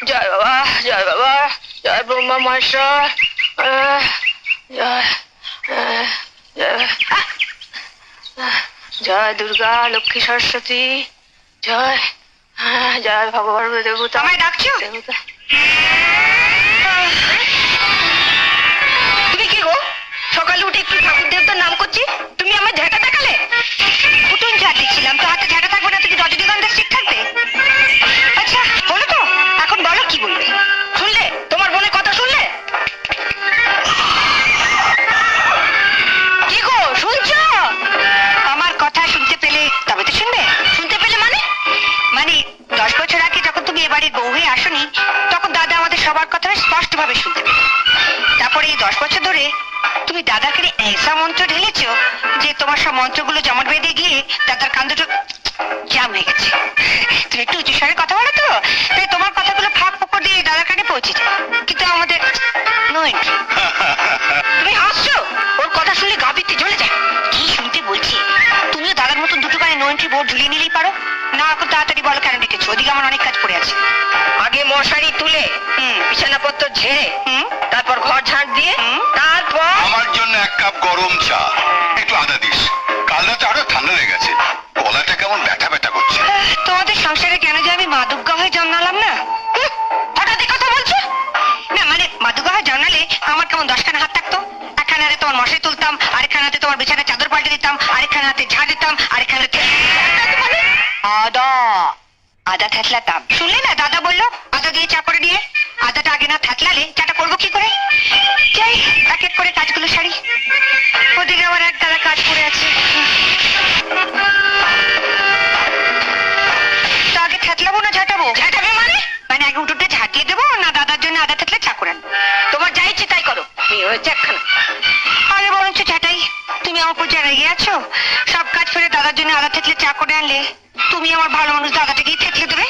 জয় বাবা, জয় বাবা, জয় ব্রহ্মা মহেশ্বর, জয় জয় জয় দুর্গা লক্ষ্মী সরস্বতী, জয় জয় ভগবান দেবতা। আমায় ডাকছো? দেবতা তুমি কি গো, সকালে উঠে একটু ঠাকুর দেবতার নাম করছি, তুমি আমার ঝাঁটা দেখালে? উঠুন ঝাঁট দিচ্ছিলাম, তো হাতে ঝাঁটা থাকবে না তো কি রজনীগন্ধা ঠিক থাকবে? আচ্ছা হলো তো, এখন বলো কি বলবে। শুনলে তোমার বোনের কথা, শুনলে? কি গো শুনছো? আমার কথা শুনতে পেলে তবে তো শুনবে। শুনতে পেলে মানে? মানে 10 বছর আগে যখন তুমি এ বাড়ির বউ হয়ে আসনি, তখন দাদা আমাদের সবার কথা স্পষ্ট ভাবে শুনতে পেল। তারপরে এই 10 বছর ধরে তুমি দাদাকে এসা মন্ত্র ঢেলেছো যে তোমার সব মন্ত্রগুলো জমাট বেঁধে গিয়ে দাদার কান দুটো জ্যাম হয়ে গেছে। তুমি একটু উঁচু স্বরে কথা বলো তো, তাই তোমার কথাগুলো ফাঁক ফোকর দিয়ে দাদার কানে পৌঁছে যায়, কিন্তু আমাদের নো এন্ট্রি। তুমি হাসছো, ওর কথা শুনলে গা পিত্তে জ্বলে যায়। কি শুনতে বলছি, তুমিও দাদার মতন দুটো গায়ে নো এন্ট্রি বোর্ড ঝুলিয়ে নিলেই পারো না। এখন তাড়াতাড়ি বলো কেন ডেকেছো, ওদিকে আমার অনেক কাজ পড়ে আছে। আগে মশারি তুলে বিছানাপত্র ঝেড়ে তারপর ঘর ঝাড় দিয়ে তারপর আমার জন্য 1 কাপ গরম চা, একটু আদা দিস। কাল রাতে আরো ঠান্ডা হয়ে গেছে, গলাটা কেমন ব্যথা ব্যথা করছে। তোমাদের সংসারে কেন যে আমি মা দুর্গা হয়ে জন্মালাম না? হঠাৎ এই কথা বলছো? না মানে মা দুর্গা হয়ে জন্মালে আমার কেমন 10খানা হাত থাকতো। একখানা হাতে তোমার মশারি তুলতাম, আরেকখানা হাতে তোমার বিছানার চাদর পাল্টে দিতাম, আরেকখানা হাতে ঝাড় দিতাম, আরেকখানা হাতে আদা আদা থ্যাতলাতাম। শুনলে না দাদা বললো আদা দিয়ে চা করে দিয়ে। আদাটা আগে না থ্যাতলালে চাটা করবো কি করে? যাই এক এক করে কাজগুলো সারি, ওদিকে আমার এক দাদা কাজ পড়ে আছে। তো আগে থ্যাতলাবো না ঝাঁটাবো? ঝাঁটাবে মানে? মানে আগে উঠোতে ঝাঁটিয়ে দেবো না দাদার জন্য আদা থ্যাতলে চা করে আনবো? তোমার যা ইচ্ছে তাই করো। হয়েছে একখানা। আরে বরঞ্চ ঝাঁটাই। তুমি আমার উপর যা রেগে আছো, সব কাজ ফেলে দাদার জন্য আদা থেতলে চা করে আনলে তুমি আমার ভালো মানুষ দাদাটাকেই থেতলে দেবে।